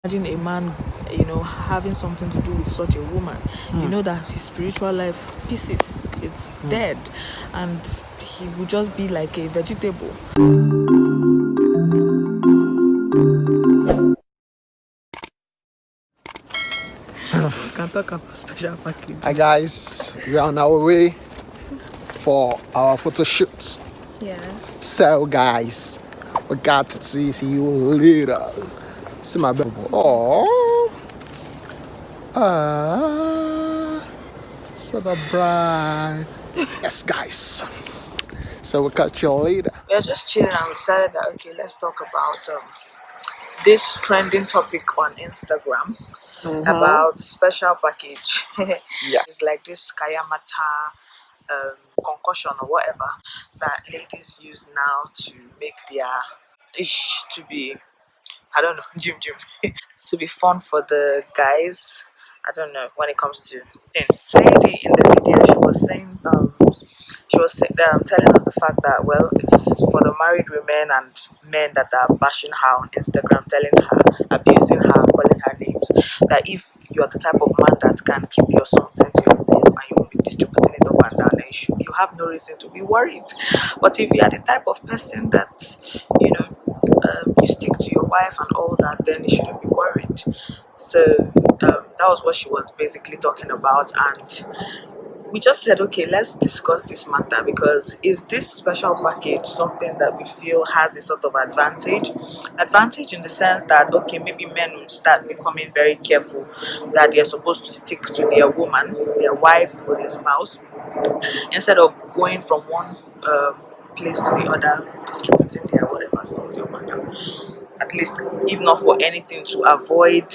Imagine a man, having something to do with such a woman. You know that his spiritual life pieces, it's dead, and he would just be like a vegetable. We can talk about special package. Hi guys, we are on our way for our photo shoot. Yeah. So guys, we got to see you later. See my baby. Oh, so the bride. Yes guys. So we'll catch you later. We are just chilling and we decided that okay, let's talk about this trending topic on Instagram about special package. Yeah. It's like this kayamata concussion or whatever that ladies use now to make their ish to be, I don't know, gym to be fun for the guys. I don't know when it comes to thing. Lady in the video, she was saying telling us the fact that, well, it's for the married women and men that are bashing her on Instagram, telling her, abusing her, calling her names. That if you are the type of man that can keep your something to yourself and you won't be distributing it up and down, then you have no reason to be worried. But if you are the type of person that, you stick to your wife and all that, then you shouldn't be worried. So that was what she was basically talking about, and we just said, okay, let's discuss this matter, because is this special package something that we feel has a sort of advantage in the sense that, okay, maybe men will start becoming very careful that they're supposed to stick to their woman, their wife, or their spouse, instead of going from one place to the other, distributing their whatever, something or whatever. At least, if not for anything, to avoid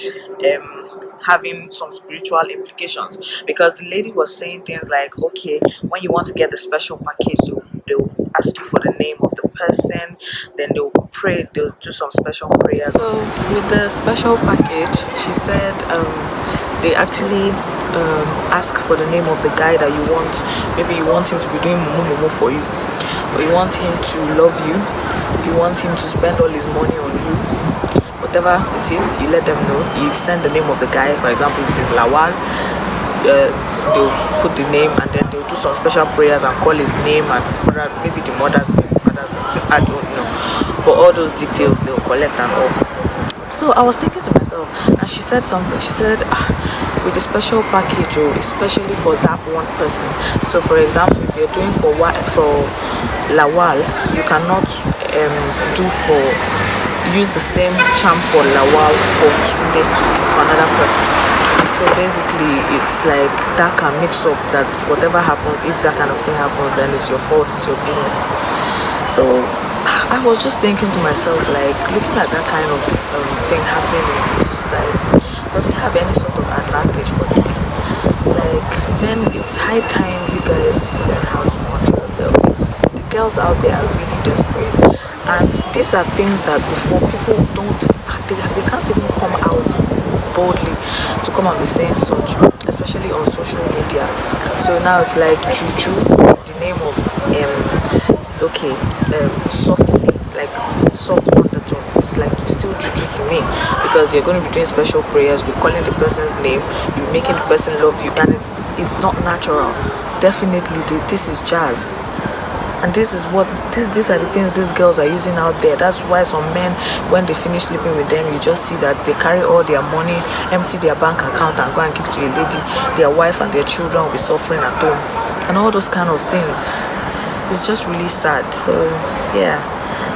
having some spiritual implications. Because the lady was saying things like, okay, when you want to get the special package, they'll ask you for the name of the person, then they'll pray, they'll do some special prayers. So with the special package, she said they actually ask for the name of the guy that you want. Maybe you want him to be doing mumu for you, or you want him to love you, you want him to spend all his money on you. Whatever it is, you let them know. You send the name of the guy. For example, it is Lawal. They'll put the name, and then they'll do some special prayers and call his name and maybe the mother's name, father's name. I don't know, but all those details they'll collect and all. So I was thinking to myself, and she said something. She said, with the special package, especially for that one person. So, for example, if you're doing for Lawal, you cannot use the same charm for Lawal for Tunde for another person. So basically, it's like that can mix up. That whatever happens, if that kind of thing happens, then it's your fault, it's your business. So I was just thinking to myself, like, looking at that kind of thing happening in the society, does it have any sort of advantage for them? Like, then it's high time you guys learn how to control yourselves. The girls out there are really desperate, and these are things that before people they can't even come out boldly to come and be saying such, especially on social media. So now it's like JUJU, the name of softly, like soft undertone. It's like still JUJU to me, because you're going to be doing special prayers, you're calling the person's name, you're making the person love you, and it's not natural. Definitely, this is jazz. And these are the things these girls are using out there. That's why some men, when they finish sleeping with them, you just see that they carry all their money, empty their bank account, and go and give to a lady. Their wife and their children will be suffering at home, and all those kind of things. It's just really sad. So yeah,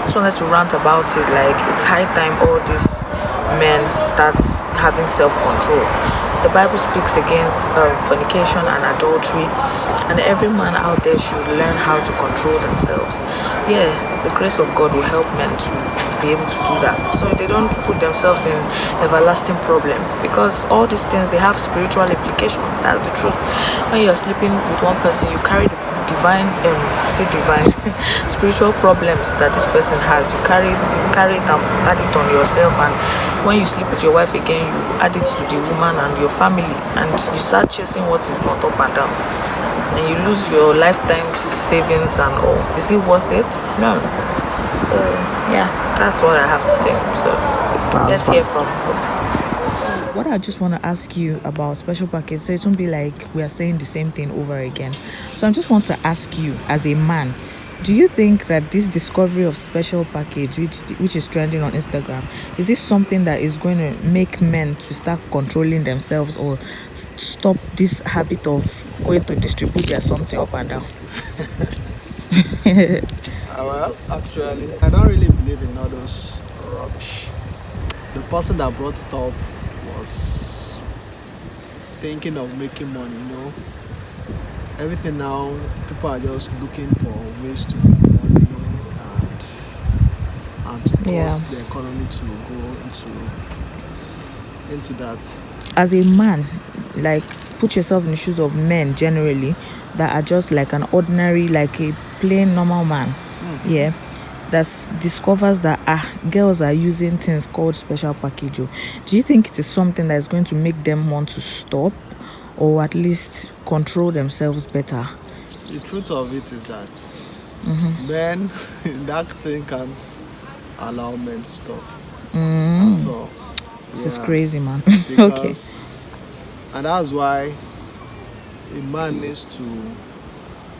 just wanted to rant about it. Like, it's high time all these men start having self-control. The Bible speaks against fornication and adultery, and every man out there should learn how to control themselves. Yeah, the grace of God will help men to be able to do that, so they don't put themselves in everlasting problem, because all these things, they have spiritual implication. That's the truth. When you're sleeping with one person, you carry the divine spiritual problems that this person has. You carry it and add it on yourself, and when you sleep with your wife again, you add it to the woman and your family, and you start chasing what is not up and down, and you lose your lifetime savings and all. Is it worth it? No. So yeah, that's what I have to say. So let's hear from Hope. what I just want to ask you about special package, so it won't be like we are saying the same thing over again. So I just want to ask you, as a man, do you think that this discovery of special package, which is trending on Instagram, is this something that is going to make men to start controlling themselves, or stop this habit of going to distribute their something up and down? Well, actually, I don't really believe in all those rubbish. The person that brought it up was thinking of making money, you know. Everything now, people are just looking for ways to make money and to Yeah. cause the economy to go into that. As a man, like, put yourself in the shoes of men generally that are just like an ordinary, like a plain normal man. Yeah. That discovers that girls are using things called special package. Do you think it is something that is going to make them want to stop, or at least control themselves better? The truth of it is that men, that thing can't allow men to stop at all. This is crazy, man. Okay. Because, and that's why a man needs to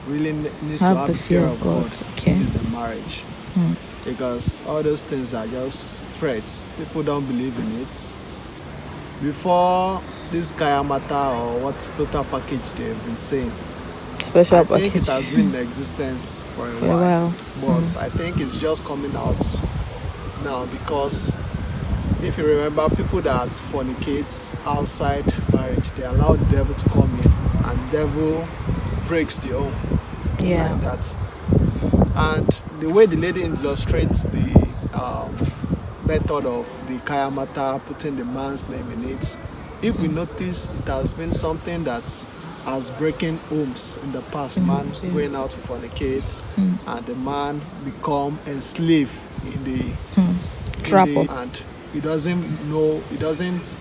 Have have the the fear fear of of God. God Okay. in his marriage. Because all those things are just threats. People don't believe in it. Before this Kayamata, or what total package they've been saying, Special I package. think it has been in existence for a For a while. But I think it's just coming out now, because if you remember, people that fornicate outside marriage, they allow the devil to come in, and devil breaks the home. Yeah. Like that. And the way the lady illustrates the method of the Kayamata, putting the man's name in it, if we notice, it has been something that has breaking homes in the past. Man going out to fornicate, and the man become enslaved in the Trap in of. the, and he doesn't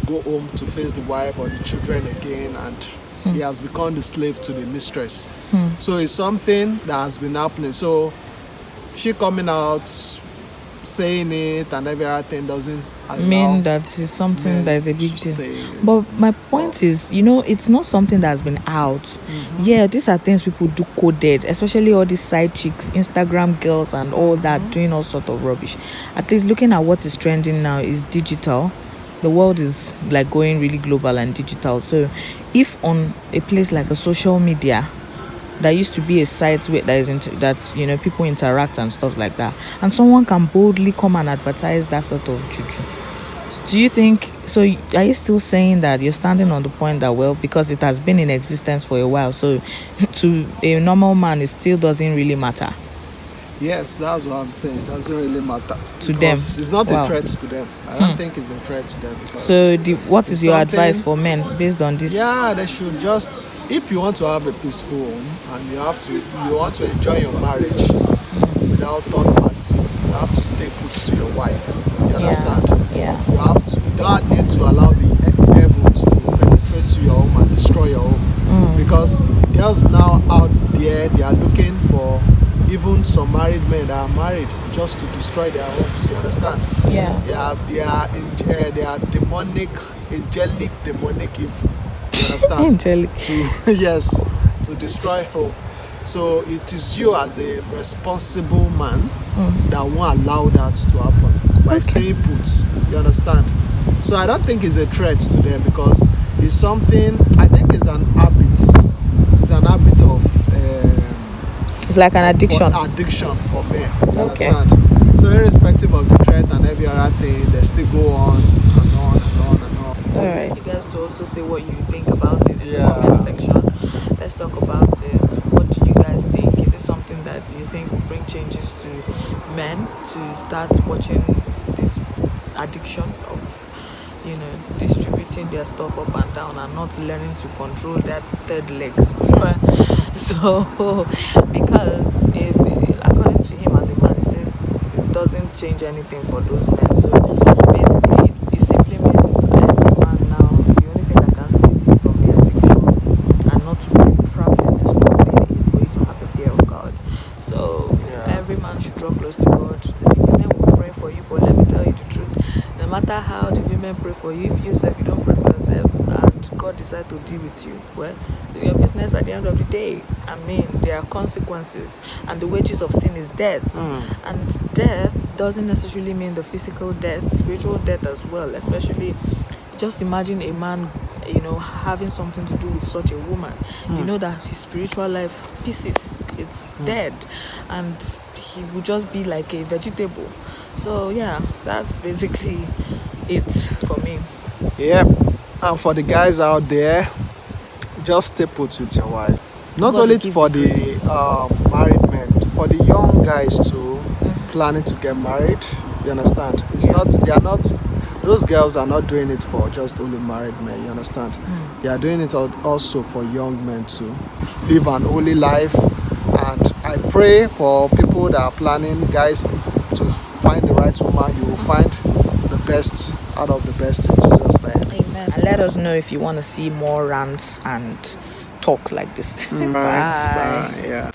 go home to face the wife or the children again, and he has become the slave to the mistress. So it's something that has been happening. So she coming out saying it and everything doesn't allow Mean that it's something men that is a to big deal. stay. But my point is, it's not something that has been out. Yeah, these are things people do coded, especially all these side chicks, Instagram girls, and all that, doing all sort of rubbish. At least looking at what is trending now is digital. The world is like going really global and digital. So if on a place like a social media, there used to be a site where that people interact and stuff like that, and someone can boldly come and advertise that sort of juju. Do you think so? Are you still saying that you're standing on the point that, well, because it has been in existence for a while, so to a normal man it still doesn't really matter? Yes, that's what I'm saying. It doesn't really matter To them. because it's not Wow. a threat to them. I don't think it's a threat to them, because So what it's is your advice something- for men based on this? Yeah, they should just, if you want to have a peaceful home and you want to enjoy your marriage without third party, you have to stay put to your wife. You understand? Yeah. You don't need to allow the devil to penetrate to your home and destroy your home. Because girls now out there, they are looking for, even some married men that are married, just to destroy their homes. You understand? Yeah. They are demonic, angelic, demonic evil. You understand? Angelic. Yes, to destroy home. So it is you as a responsible man that won't allow that to happen by staying put. You understand? So I don't think it's a threat to them, because it's something, I think it's an habit. It's an habit of It's like an addiction. addiction for men. You Okay. understand? So irrespective of the threat and every other thing, they still go on and on and on and on. All right. You guys to also say what you think about it in Yeah. the comment section. Let's talk about it. What do you guys think? Is it something that you think will bring changes to men to start watching this addiction of, distributing their stuff up and down and not learning to control their third legs? So, because if, according to him as a man, he says it doesn't change anything for those men. So basically, it simply means every man now, the only thing that can save you from the addiction and not to be trapped in this whole thing is for you to have the fear of God. So every man should draw close to God. The women will pray for you, but let me tell you the truth. No matter how the women men pray for you, if you don't pray for yourself and God decide to deal with you, well, it's your business at the end of the day. I mean, there are consequences, and the wages of sin is death. And death doesn't necessarily mean the physical death, spiritual death as well. Especially, just imagine a man, having something to do with such a woman. You know that his spiritual life pieces, it's dead, and he would just be like a vegetable. So yeah, that's basically it for me. Yep. And for the guys out there, just stay put with your wife. Not God only will give for the grace. the married men, for the young guys too, planning to get married. You understand? They are not, those girls are not doing it for just only married men. You understand? They are doing it also for young men to live an holy life. And I pray for people that are planning, guys, to find the right woman. You will find the best out of the best in Jesus' name. Amen. And let us know if you want to see more rants and talks like this. Right. Bye. Yeah.